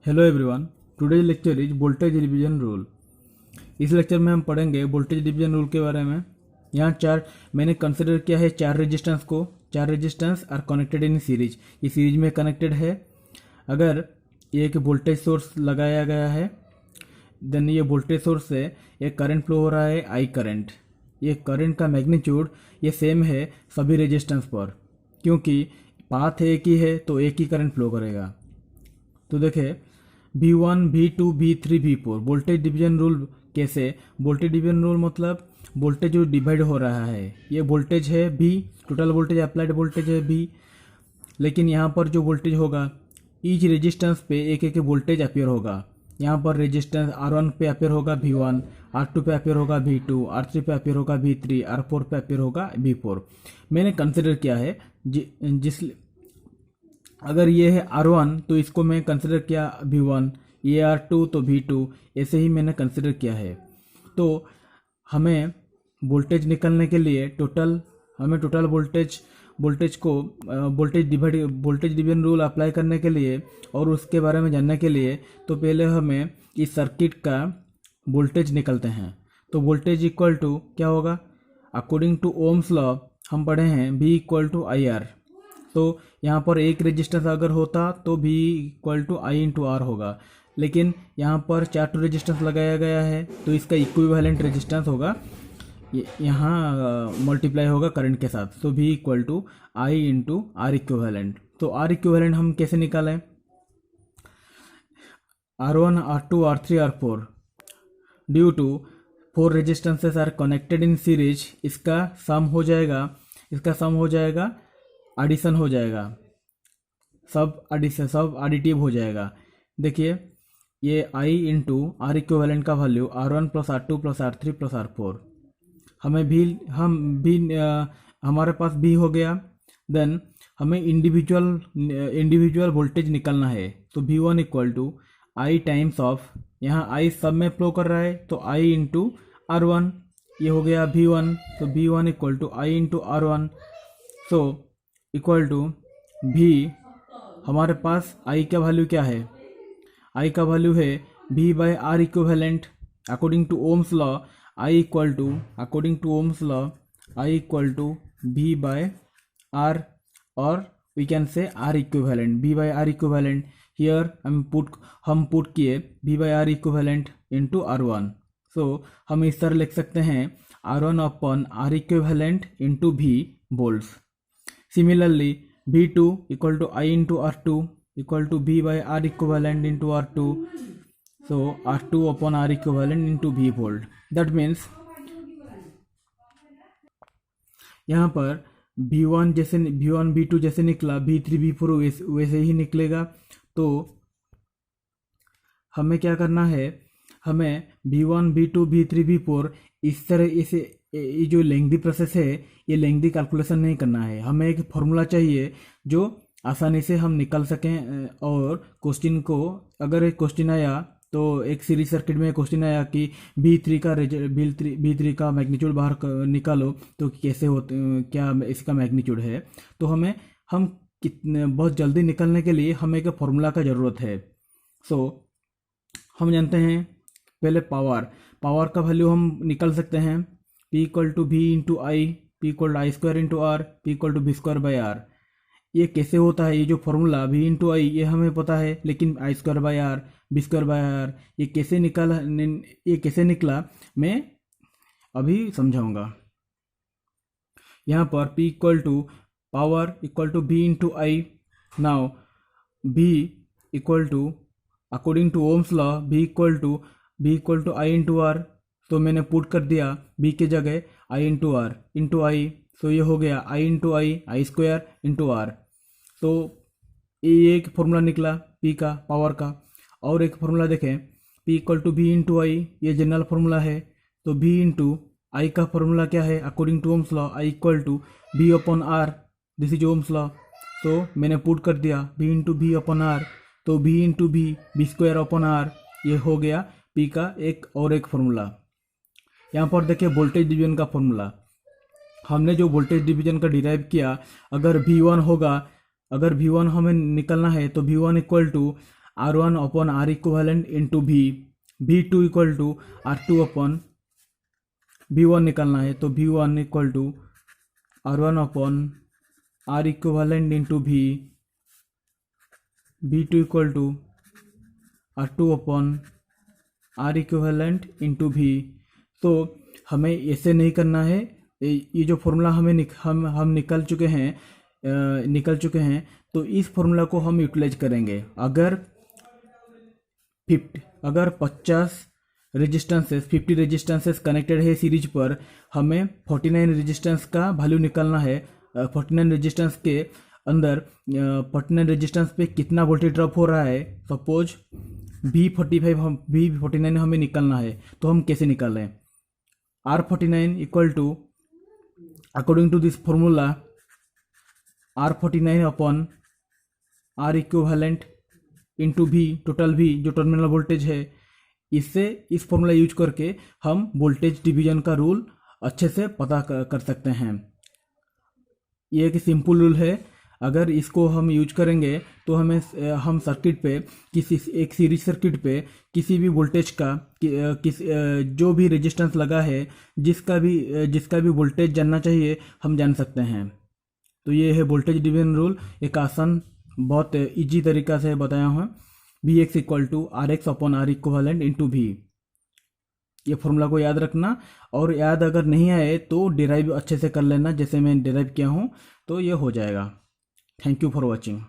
Hello everyone, today's lecture is voltage division rule. इस lecture में हम पढ़ेंगे वोल्टेज डिवीजन रूल के बारे में। यहाँ मैंने कंसिडर किया है चार रेजिस्टेंस को। चार resistance R connected in series, ये सीरीज में कनेक्टेड है। अगर ये एक वोल्टेज सोर्स लगाया गया है, देन ये वोल्टेज सोर्स से एक करंट फ्लो हो रहा है, आई करंट। ये करंट का मैग्नीट्यूड ये सेम है सभी रेजिस्टेंस पर, क्योंकि पाथ एक ही है तो एक ही करंट फ्लो करेगा। तो देखें V1, V2, V3, V4 voltage division rule कैसे। वोल्टेज डिवीजन रूल मतलब वोल्टेज जो डिवाइड हो रहा है, ये वोल्टेज है V, total voltage applied voltage है V। लेकिन यहाँ पर जो वोल्टेज होगा, ईच रेजिस्टेंस पे एक एक वोल्टेज अपेयर होगा। यहाँ पर रेजिस्टेंस R1 पे अपेयर होगा V1, R2 पे अपेयर होगा V2, R3 पे अपेयर होगा V3, R4 पे अपेयर होगा V4। मैंने कंसिडर किया है जिस अगर ये है R1 तो इसको मैं कंसिडर किया V1, ये R2 तो V2, ऐसे ही मैंने कंसिडर किया है। तो हमें वोल्टेज निकालने के लिए total voltage division rule apply करने के लिए और उसके बारे में जानने के लिए, तो पहले हमें इस सर्किट का वोल्टेज निकालते हैं। तो वोल्टेज इक्वल टू क्या होगा, अकॉर्डिंग टू ओम्स लॉ हम पढ़े हैं V equal to I R. तो यहाँ पर एक रेजिस्टेंस अगर होता तो V equal to I into R होगा, लेकिन यहाँ पर चार रेजिस्टेंस लगाया गया है तो इसका इक्विवेलेंट रेजिस्टेंस होगा, यहाँ मल्टीप्लाई होगा करंट के साथ। तो V equal to I into R equivalent. तो आर इक्विवेलेंट हम कैसे निकालें, R1, R2, R3, R4 due to four resistances are connected in series, इसका सम हो जाएगा एडिशन हो जाएगा, सब एडिटिव हो जाएगा। देखिए ये I इंटू आर इक्विवेलेंट का value R1 plus R2 plus R3 plus R4। हमारे पास भी हो गया। देन हमें इंडिविजुअल वोल्टेज निकालना है। तो V1 equal to I times of, यहाँ I सब में फ्लो कर रहा है तो I इंटू R1, ये हो गया V1। तो V1 equal to I into R1, so equal to V। हमारे पास I का वैल्यू क्या है, I का वैल्यू है V by R equivalent. According to Ohm's law I equal to V by R, और we can say R equivalent, V by R equivalent. Here हम put किए V by R equivalent into R1। So हम इस तरह लिख सकते हैं R1 upon R equivalent into V volts. Similarly, V2 equal to I into R2 equal to V by R equivalent into R2. So R2 upon R equivalent into V volt. That means यहाँ पर V1 V2 जैसे निकला, V3 V4 वैसे ही निकलेगा। तो हमें क्या करना है, हमें V1 V2 V3 V4 इस तरह ये जो लेंथी प्रोसेस है, ये लेंथी कैलकुलेशन नहीं करना है। हमें एक फॉर्मूला चाहिए जो आसानी से हम निकाल सकें। और क्वेश्चन को, अगर एक क्वेश्चन आया तो एक सीरीज सर्किट में क्वेश्चन आया कि V3 का मैग्नीट्यूड बाहर निकालो, तो कैसे क्या इसका मैग्नीट्यूड है। तो हम कितने बहुत जल्दी निकालने के लिए हमें एक फॉर्मूला का ज़रूरत है। सो हम जानते हैं पहले पावर का वैल्यू हम निकाल सकते हैं, P equal to V into I, P equal to I square into R, P equal to V square by R. ये कैसे होता है, ये जो फॉर्मूला V इंटू आई ये हमें पता है, लेकिन I square by R, V square by R ये कैसे निकला मैं अभी समझाऊंगा। यहाँ पर P equal to power equal to V into I. Now V equal to, according to Ohm's law V equal to I into R. तो मैंने पुट कर दिया B के जगह I into R into I. तो ये हो गया I into I square into R. तो ये एक फॉर्मूला निकला P का, पावर का। और एक फॉर्मूला देखें, P equal to V into I, ये जनरल फार्मूला है। तो V इंटू आई का फॉर्मूला क्या है, according to Ohm's law I equal to V upon R, this is Ohm's law. तो मैंने पुट कर दिया V into V upon R. तो V into V square upon R, ये हो गया P का एक फॉर्मूला। यहाँ पर देखिए वोल्टेज डिवीजन का फॉर्मूला, हमने जो वोल्टेज डिवीजन का डिराइव किया, अगर V1 हमें निकलना है तो V1 equal to R1 upon R equivalent into V, V2 equal to R2 upon V1 निकालना है, तो V1 equal to R1 upon R equivalent into V, V2 equal to R2 upon R equivalent into V। तो हमें ऐसे नहीं करना है, ये जो फॉर्मूला हम निकल चुके हैं, तो इस फॉर्मूला को हम यूटिलाइज करेंगे। अगर 50 रेजिस्टेंसेस कनेक्टेड है सीरीज पर, हमें 49 रेजिस्टेंस का वैल्यू निकालना है। 49 रेजिस्टेंस के अंदर 49 रेजिस्टेंस पे कितना वोल्टेज ड्रॉप हो रहा है, सपोज V49 हमें निकालना है। तो हम कैसे निकाल रहे हैं, R49 equal to, according to this formula, R49 upon R equivalent into V, total V जो टर्मिनल वोल्टेज है। इस फॉर्मूला यूज करके हम वोल्टेज डिवीजन का रूल अच्छे से पता कर सकते हैं। ये एक सिंपल रूल है। अगर इसको हम यूज करेंगे तो हम सर्किट पे, एक सीरीज सर्किट पे किसी भी वोल्टेज का जो भी रेजिस्टेंस लगा है, जिसका भी वोल्टेज जानना चाहिए, हम जान सकते हैं। तो ये है वोल्टेज डिवीजन रूल, एक आसान बहुत इजी तरीका से बताया हूँ। Vx equal to RX upon R equivalent into V। ये फॉर्मूला को याद रखना, और याद अगर नहीं आए तो डिराइव अच्छे से कर लेना, जैसे मैं डिराइव किया हूँ, तो ये हो जाएगा। Thank you for watching.